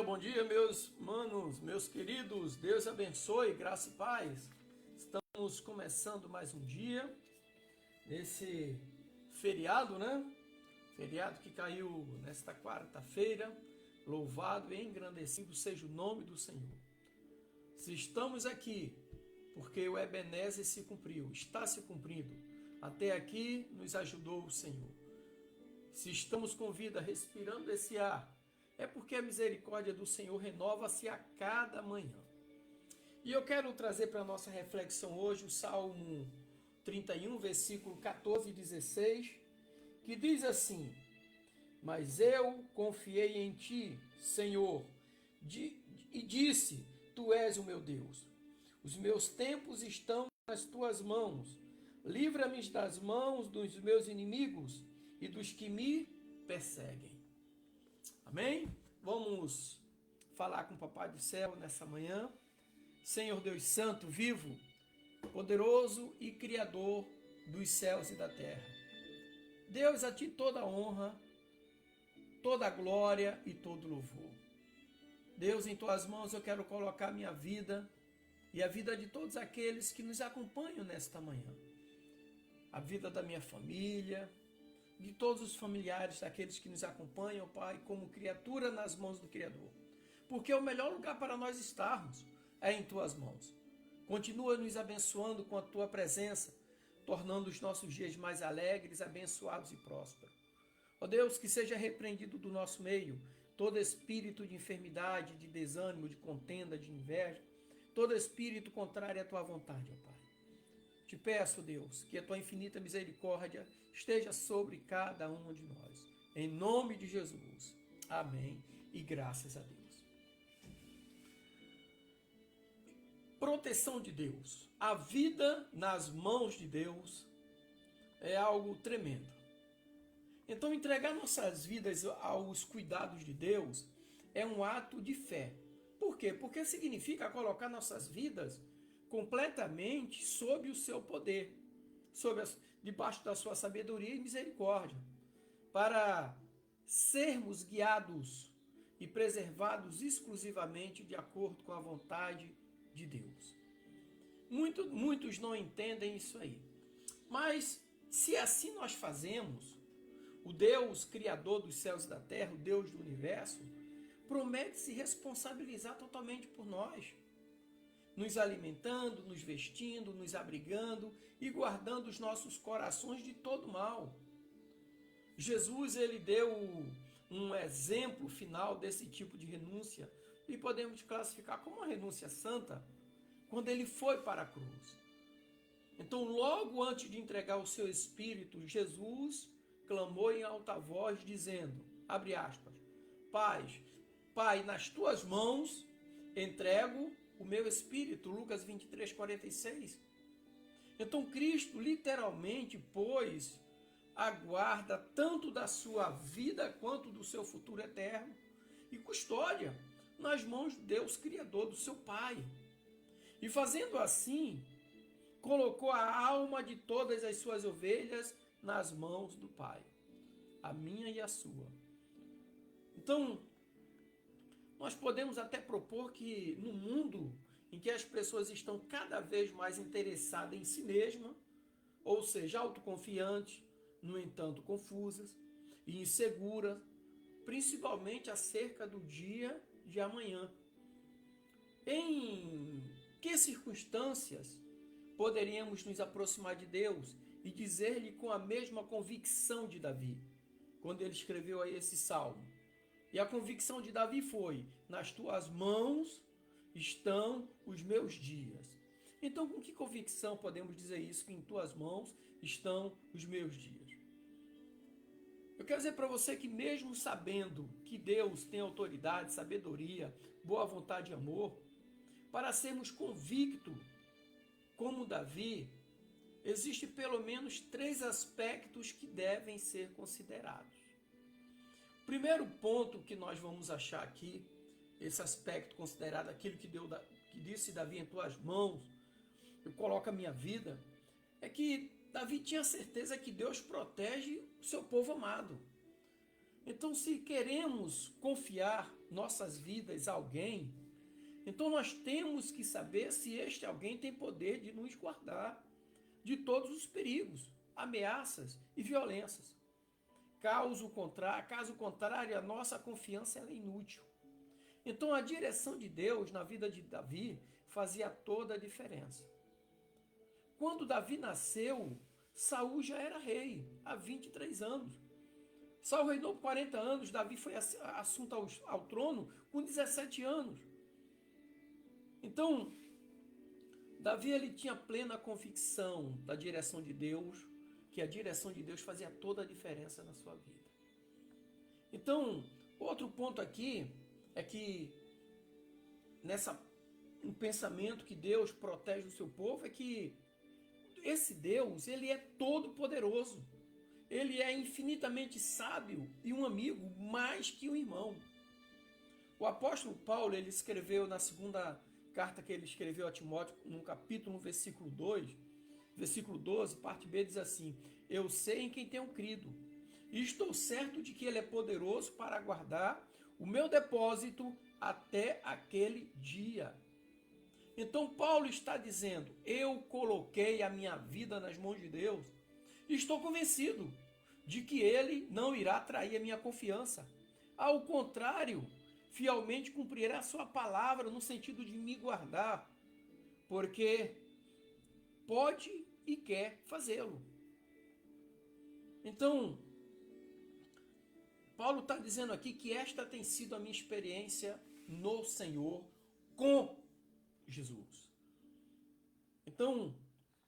Bom dia, meus manos, meus queridos. Deus abençoe, graça e paz. Estamos começando mais um dia nesse feriado, né? Feriado que caiu nesta quarta-feira. Louvado e engrandecido seja o nome do Senhor. Se estamos aqui, porque o Ebenezer se cumpriu, está se cumprindo. Até aqui nos ajudou o Senhor. Se estamos com vida, respirando esse ar, é porque a misericórdia do Senhor renova-se a cada manhã. E eu quero trazer para a nossa reflexão hoje o Salmo 31, versículo 14 e 16, que diz assim: Mas eu confiei em ti, Senhor, e disse, tu és o meu Deus. Os meus tempos estão nas tuas mãos. Livra-me das mãos dos meus inimigos e dos que me perseguem. Amém? Vamos falar com o Papai do Céu nessa manhã. Senhor Deus Santo, vivo, poderoso e Criador dos céus e da terra. Deus, a ti toda a honra, toda a glória e todo louvor. Deus, em tuas mãos eu quero colocar minha vida e a vida de todos aqueles que nos acompanham nesta manhã. A vida da minha família, de todos os familiares daqueles que nos acompanham, Pai, como criatura nas mãos do Criador. Porque o melhor lugar para nós estarmos é em tuas mãos. Continua nos abençoando com a tua presença, tornando os nossos dias mais alegres, abençoados e prósperos. Ó Deus, que seja repreendido do nosso meio todo espírito de enfermidade, de desânimo, de contenda, de inveja, todo espírito contrário à tua vontade, ó Pai. Te peço, Deus, que a tua infinita misericórdia esteja sobre cada um de nós. Em nome de Jesus. Amém. E graças a Deus. Proteção de Deus. A vida nas mãos de Deus é algo tremendo. Então, entregar nossas vidas aos cuidados de Deus é um ato de fé. Por quê? Porque significa colocar nossas vidas completamente sob o seu poder, debaixo da sua sabedoria e misericórdia, para sermos guiados e preservados exclusivamente de acordo com a vontade de Deus. Muitos não entendem isso aí. Mas se assim nós fazemos, o Deus Criador dos céus e da terra, o Deus do universo, promete se responsabilizar totalmente por nós, nos alimentando, nos vestindo, nos abrigando e guardando os nossos corações de todo mal. Jesus, ele deu um exemplo final desse tipo de renúncia e podemos classificar como uma renúncia santa quando ele foi para a cruz. Então, logo antes de entregar o seu espírito, Jesus clamou em alta voz dizendo, abre aspas, Pai, nas tuas mãos entrego o meu espírito, Lucas 23, 46. Então Cristo literalmente pôs a guarda tanto da sua vida quanto do seu futuro eterno e custódia nas mãos de Deus Criador, do seu Pai. E fazendo assim, colocou a alma de todas as suas ovelhas nas mãos do Pai, a minha e a sua. Então, nós podemos até propor que no mundo em que as pessoas estão cada vez mais interessadas em si mesmas, ou seja, autoconfiantes, no entanto confusas e inseguras, principalmente acerca do dia de amanhã. Em que circunstâncias poderíamos nos aproximar de Deus e dizer-lhe com a mesma convicção de Davi, quando ele escreveu aí esse salmo? E a convicção de Davi foi, nas tuas mãos estão os meus dias. Então, com que convicção podemos dizer isso, que em tuas mãos estão os meus dias? Eu quero dizer para você que mesmo sabendo que Deus tem autoridade, sabedoria, boa vontade e amor, para sermos convictos como Davi, existe pelo menos 3 aspectos que devem ser considerados. Primeiro ponto que nós vamos achar aqui, esse aspecto considerado aquilo que disse Davi, em tuas mãos, eu coloco a minha vida, é que Davi tinha certeza que Deus protege o seu povo amado. Então, se queremos confiar nossas vidas alguém, então nós temos que saber se este alguém tem poder de nos guardar de todos os perigos, ameaças e violências. Caso contrário, a nossa confiança é inútil. Então a direção de Deus na vida de Davi fazia toda a diferença. Quando Davi nasceu, Saul já era rei, há 23 anos. Saul reinou por 40 anos, Davi foi assunto ao trono com 17 anos. Então, Davi ele tinha plena convicção da direção de Deus, que a direção de Deus fazia toda a diferença na sua vida. Então, outro ponto aqui é que um pensamento que Deus protege o seu povo é que esse Deus, ele é todo poderoso. Ele é infinitamente sábio e um amigo mais que um irmão. O apóstolo Paulo, ele escreveu na segunda carta que ele escreveu a Timóteo, no capítulo, no versículo 2, versículo 12, parte B, diz assim: eu sei em quem tenho crido, e estou certo de que ele é poderoso para guardar o meu depósito até aquele dia. Então Paulo está dizendo: eu coloquei a minha vida nas mãos de Deus, e estou convencido de que ele não irá trair a minha confiança. Ao contrário, fielmente cumprirá a sua palavra no sentido de me guardar, porque pode e quer fazê-lo. Então, Paulo está dizendo aqui que esta tem sido a minha experiência no Senhor com Jesus. Então,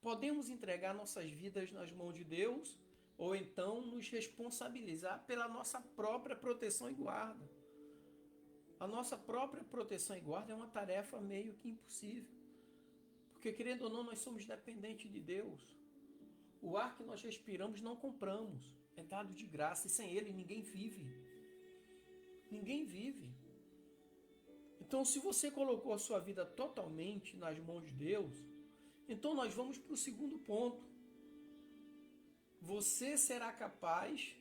podemos entregar nossas vidas nas mãos de Deus ou então nos responsabilizar pela nossa própria proteção e guarda. A nossa própria proteção e guarda é uma tarefa meio que impossível. Porque, querendo ou não, nós somos dependentes de Deus. O ar que nós respiramos não compramos. É dado de graça e sem ele ninguém vive. Ninguém vive. Então, se você colocou a sua vida totalmente nas mãos de Deus, então nós vamos para o segundo ponto. Você será capaz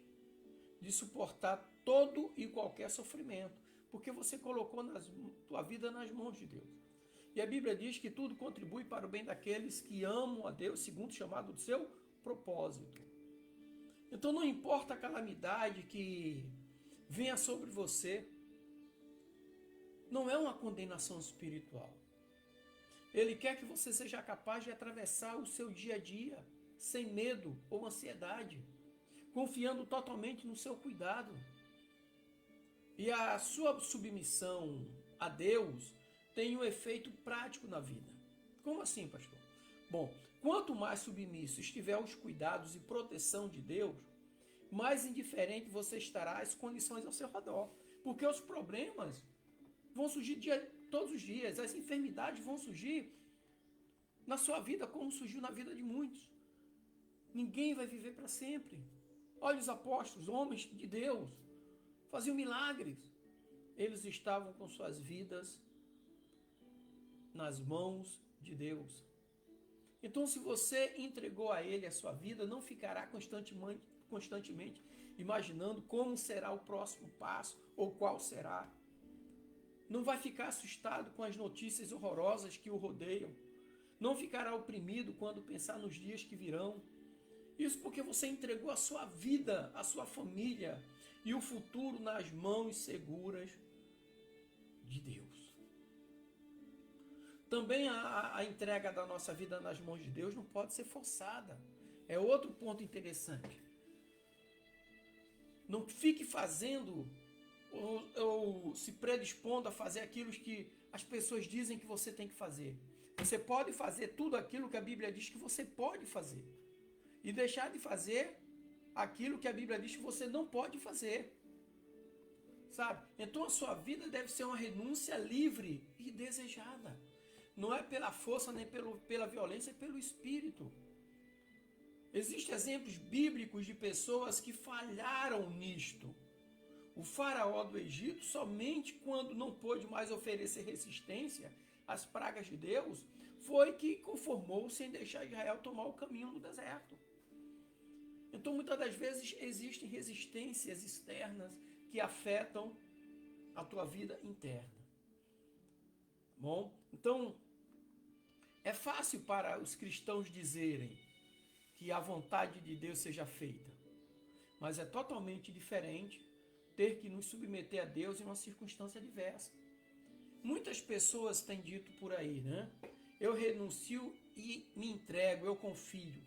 de suportar todo e qualquer sofrimento, porque você colocou sua vida nas mãos de Deus. E a Bíblia diz que tudo contribui para o bem daqueles que amam a Deus, segundo o chamado do seu propósito. Então não importa a calamidade que venha sobre você, não é uma condenação espiritual. Ele quer que você seja capaz de atravessar o seu dia a dia sem medo ou ansiedade, confiando totalmente no seu cuidado. E a sua submissão a Deus tem um efeito prático na vida. Como assim, pastor? Bom, quanto mais submisso estiver aos cuidados e proteção de Deus, mais indiferente você estará às condições ao seu redor. Porque os problemas vão surgir todos os dias, as enfermidades vão surgir na sua vida como surgiu na vida de muitos. Ninguém vai viver para sempre. Olha os apóstolos, homens de Deus, faziam milagres. Eles estavam com suas vidas nas mãos de Deus. Então, se você entregou a Ele a sua vida, não ficará constantemente imaginando como será o próximo passo ou qual será. Não vai ficar assustado com as notícias horrorosas que o rodeiam. Não ficará oprimido quando pensar nos dias que virão. Isso porque você entregou a sua vida, a sua família e o futuro nas mãos seguras de Deus. Também a entrega da nossa vida nas mãos de Deus não pode ser forçada. É outro ponto interessante. Não fique fazendo ou se predispondo a fazer aquilo que as pessoas dizem que você tem que fazer. Você pode fazer tudo aquilo que a Bíblia diz que você pode fazer. E deixar de fazer aquilo que a Bíblia diz que você não pode fazer. Sabe? Então a sua vida deve ser uma renúncia livre e desejada. Não é pela força, nem pela violência, é pelo Espírito. Existem exemplos bíblicos de pessoas que falharam nisto. O faraó do Egito, somente quando não pôde mais oferecer resistência às pragas de Deus, foi que conformou-se em deixar Israel tomar o caminho do deserto. Então, muitas das vezes, existem resistências externas que afetam a tua vida interna. Bom, então é fácil para os cristãos dizerem que a vontade de Deus seja feita, mas é totalmente diferente ter que nos submeter a Deus em uma circunstância adversa. Muitas pessoas têm dito por aí, né? Eu renuncio e me entrego, eu confio.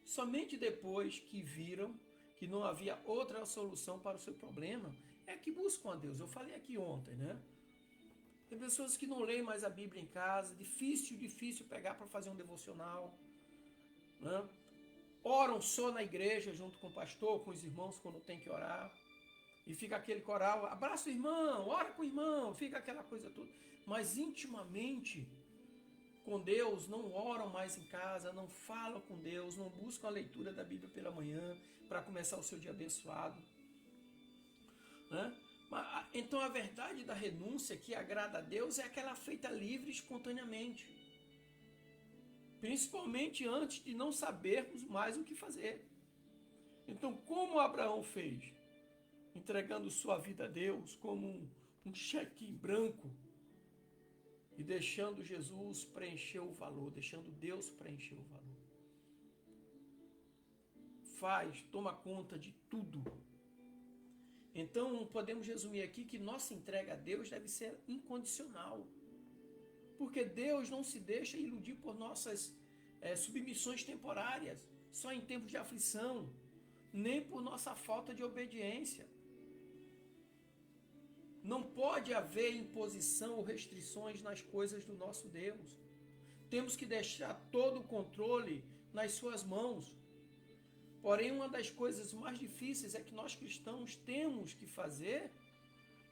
Somente depois que viram que não havia outra solução para o seu problema, é que buscam a Deus. Eu falei aqui ontem, né? Tem pessoas que não leem mais a Bíblia em casa, difícil pegar para fazer um devocional, né? Oram só na igreja, junto com o pastor, com os irmãos, quando tem que orar. E fica aquele coral, abraça o irmão, ora com o irmão, fica aquela coisa toda. Mas intimamente, com Deus, não oram mais em casa, não falam com Deus, não buscam a leitura da Bíblia pela manhã, para começar o seu dia abençoado. Né? Então a verdade da renúncia que agrada a Deus é aquela feita livre, espontaneamente. Principalmente antes de não sabermos mais o que fazer. Então, como Abraão fez? Entregando sua vida a Deus como um cheque em branco e deixando Jesus preencher o valor, deixando Deus preencher o valor. Toma conta de tudo. Então, podemos resumir aqui que nossa entrega a Deus deve ser incondicional. Porque Deus não se deixa iludir por nossas submissões temporárias, só em tempos de aflição, nem por nossa falta de obediência. Não pode haver imposição ou restrições nas coisas do nosso Deus. Temos que deixar todo o controle nas suas mãos. Porém, uma das coisas mais difíceis é que nós cristãos temos que fazer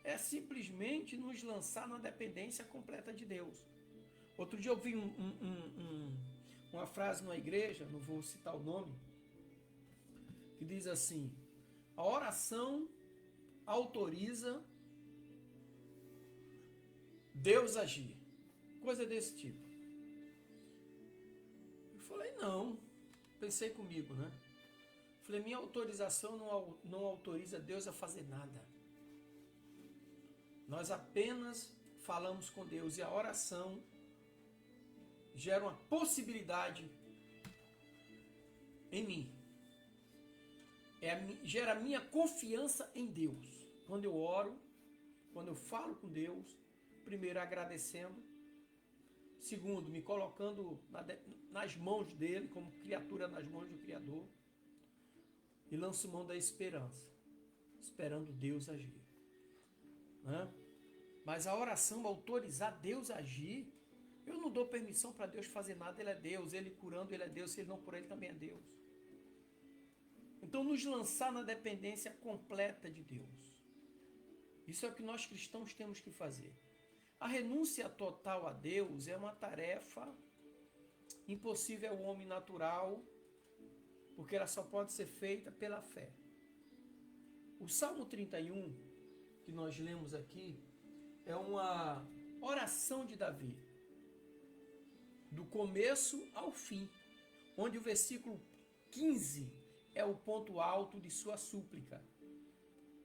é simplesmente nos lançar na dependência completa de Deus. Outro dia eu vi uma frase na igreja, não vou citar o nome, que diz assim: a oração autoriza Deus agir. Coisa desse tipo. Eu falei, não. Pensei comigo, né? Falei, minha autorização não autoriza Deus a fazer nada. Nós apenas falamos com Deus e a oração gera uma possibilidade em mim. Gera a minha confiança em Deus. Quando eu oro, quando eu falo com Deus, primeiro agradecendo, segundo me colocando nas mãos dele, como criatura nas mãos do Criador, e lanço mão da esperança, esperando Deus agir. Né? Mas a oração autorizar Deus a agir, eu não dou permissão para Deus fazer nada, Ele é Deus, Ele curando, Ele é Deus, se Ele não curar, Ele também é Deus. Então nos lançar na dependência completa de Deus. Isso é o que nós cristãos temos que fazer. A renúncia total a Deus é uma tarefa impossível ao homem natural, porque ela só pode ser feita pela fé. O Salmo 31, que nós lemos aqui, é uma oração de Davi, do começo ao fim, onde o versículo 15 é o ponto alto de sua súplica.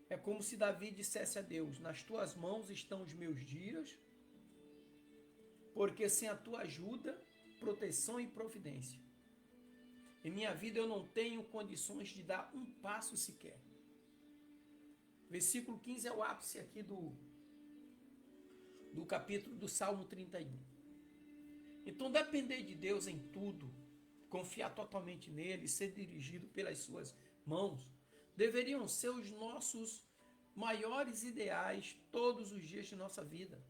É como se Davi dissesse a Deus: nas tuas mãos estão os meus dias, porque sem a tua ajuda, proteção e providência, em minha vida eu não tenho condições de dar um passo sequer. Versículo 15 é o ápice aqui do capítulo do Salmo 31. Então depender de Deus em tudo, confiar totalmente nele, ser dirigido pelas suas mãos, deveriam ser os nossos maiores ideais todos os dias de nossa vida.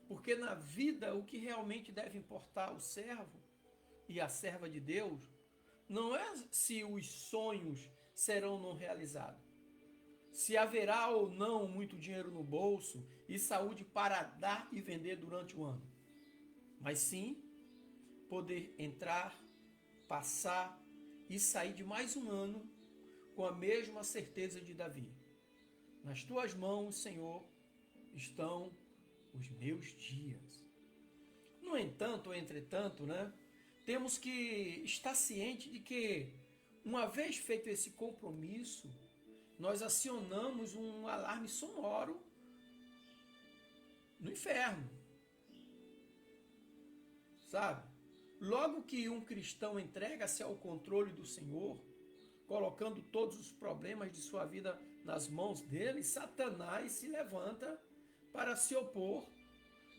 Porque na vida o que realmente deve importar ao servo e a serva de Deus não é se os sonhos serão ou não realizados, se haverá ou não muito dinheiro no bolso e saúde para dar e vender durante o ano, mas sim poder entrar, passar e sair de mais um ano com a mesma certeza de Davi. Nas tuas mãos, Senhor, estão os meus dias. No entanto, ou entretanto, né, temos que estar ciente de que, uma vez feito esse compromisso nós acionamos um alarme sonoro no inferno. Sabe? Logo que um cristão entrega-se ao controle do Senhor, colocando todos os problemas de sua vida nas mãos dele, Satanás se levanta para se opor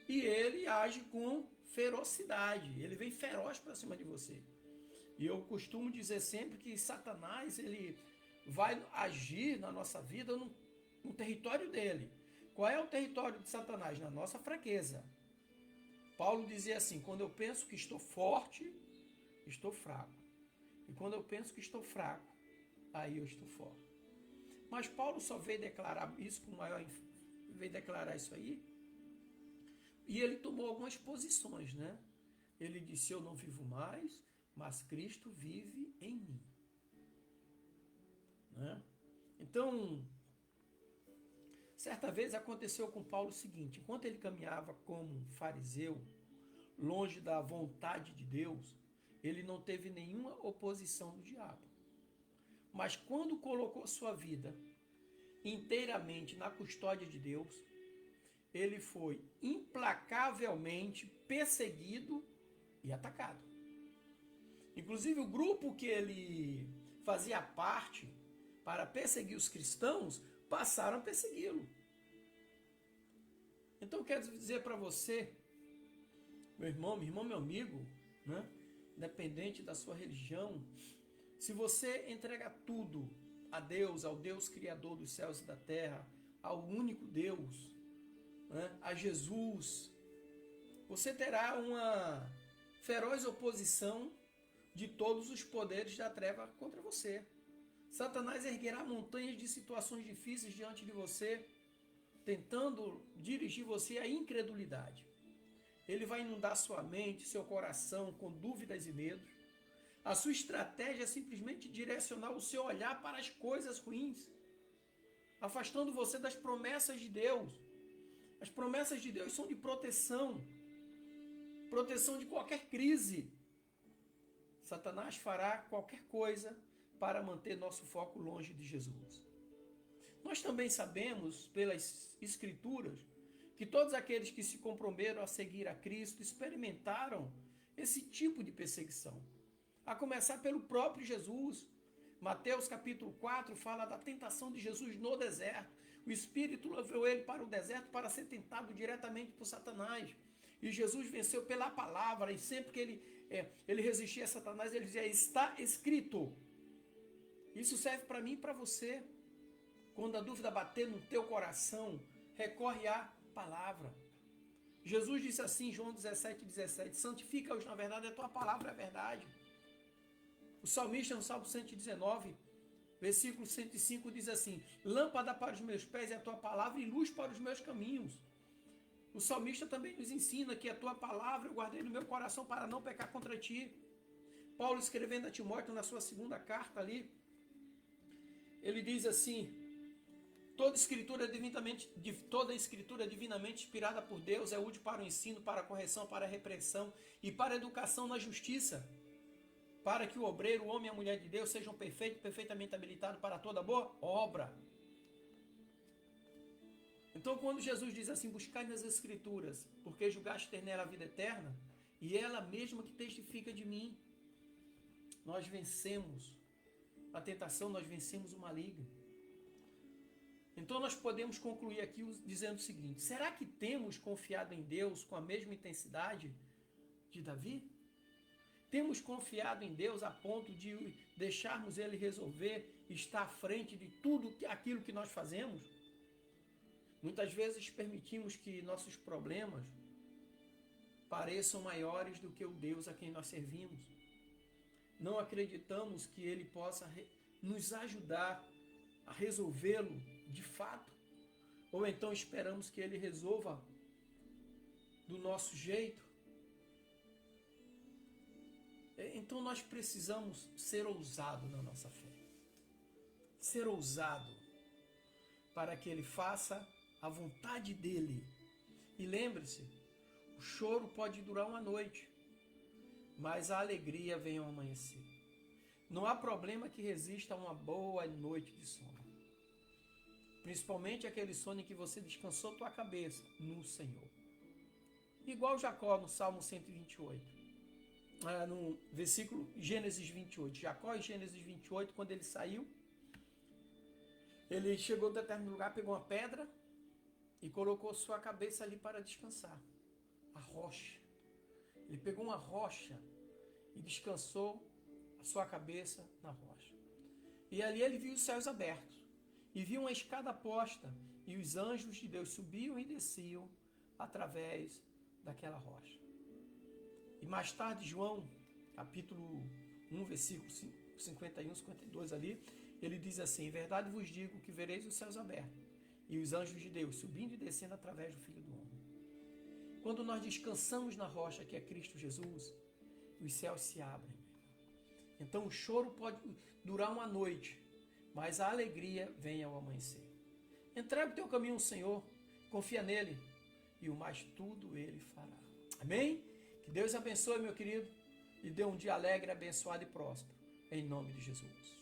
e ele age com ferocidade. Ele vem feroz para cima de você. E eu costumo dizer sempre que Satanás, ele vai agir na nossa vida no território dele. Qual é o território de Satanás? Na nossa fraqueza. Paulo dizia assim: quando eu penso que estou forte, estou fraco. E quando eu penso que estou fraco, aí eu estou forte. Mas Paulo só veio declarar isso com maior, veio declarar isso aí. E ele tomou algumas posições, né? Ele disse: eu não vivo mais, mas Cristo vive em mim. Né? Então, certa vez aconteceu com Paulo o seguinte: enquanto ele caminhava como fariseu, longe da vontade de Deus, ele não teve nenhuma oposição do diabo. Mas quando colocou sua vida inteiramente na custódia de Deus, ele foi implacavelmente perseguido e atacado. Inclusive o grupo que ele fazia parte para perseguir os cristãos passaram a persegui-lo. Então eu quero dizer para você, meu irmão, meu amigo, né? Independente da sua religião, se você entrega tudo a Deus, ao Deus Criador dos céus e da terra, ao único Deus, né? A Jesus, você terá uma feroz oposição de todos os poderes da treva contra você. Satanás erguerá montanhas de situações difíceis diante de você, tentando dirigir você à incredulidade. Ele vai inundar sua mente, seu coração com dúvidas e medos. A sua estratégia é simplesmente direcionar o seu olhar para as coisas ruins, afastando você das promessas de Deus. As promessas de Deus são de proteção de qualquer crise. Satanás fará qualquer coisa para manter nosso foco longe de Jesus. Nós também sabemos, pelas Escrituras, que todos aqueles que se comprometeram a seguir a Cristo experimentaram esse tipo de perseguição. A começar pelo próprio Jesus. Mateus capítulo 4 fala da tentação de Jesus no deserto. O Espírito levou ele para o deserto para ser tentado diretamente por Satanás. E Jesus venceu pela palavra, e sempre que ele resistia a Satanás, ele dizia: está escrito. Isso serve para mim e para você. Quando a dúvida bater no teu coração, recorre à palavra. Jesus disse assim, João 17:17, santifica-os na verdade, a tua palavra é a verdade. O salmista no Salmo 119, versículo 105 diz assim: lâmpada para os meus pés é a tua palavra e luz para os meus caminhos. O salmista também nos ensina que a tua palavra eu guardei no meu coração para não pecar contra ti. Paulo, escrevendo a Timóteo na sua segunda carta ali, ele diz assim: toda escritura divinamente inspirada por Deus é útil para o ensino, para a correção, para a repreensão e para a educação na justiça, para que o obreiro, o homem e a mulher de Deus sejam perfeitos, perfeitamente habilitados para toda boa obra. Então, quando Jesus diz assim: buscai nas Escrituras, porque julgaste ter nela a vida eterna, e ela mesma que testifica de mim, nós vencemos a tentação, nós vencemos o maligno. Então, nós podemos concluir aqui dizendo o seguinte: será que temos confiado em Deus com a mesma intensidade de Davi? Temos confiado em Deus a ponto de deixarmos Ele resolver, estar à frente de tudo aquilo que nós fazemos? Muitas vezes permitimos que nossos problemas pareçam maiores do que o Deus a quem nós servimos. Não acreditamos que Ele possa nos ajudar a resolvê-lo de fato. Ou então esperamos que Ele resolva do nosso jeito. Então nós precisamos ser ousados na nossa fé. Ser ousado para que Ele faça a vontade dEle. E lembre-se, o choro pode durar uma noite, mas a alegria vem ao amanhecer. Não há problema que resista a uma boa noite de sono. Principalmente aquele sono em que você descansou tua cabeça no Senhor. Igual Jacó no Salmo 128. No versículo Gênesis 28. Jacó em Gênesis 28, quando ele saiu, ele chegou a determinado lugar, pegou uma pedra e colocou sua cabeça ali para descansar. A rocha. Ele pegou uma rocha e descansou a sua cabeça na rocha. E ali ele viu os céus abertos. E viu uma escada posta. E os anjos de Deus subiam e desciam através daquela rocha. E mais tarde, João, capítulo 1, versículo 51, 52 ali, ele diz assim: em verdade vos digo que vereis os céus abertos e os anjos de Deus subindo e descendo através do Filho do Homem. Quando nós descansamos na rocha que é Cristo Jesus, os céus se abrem. Então o choro pode durar uma noite, mas a alegria vem ao amanhecer. Entrega o teu caminho ao Senhor, confia nele e o mais tudo ele fará. Amém? Que Deus abençoe, meu querido, e dê um dia alegre, abençoado e próspero. Em nome de Jesus.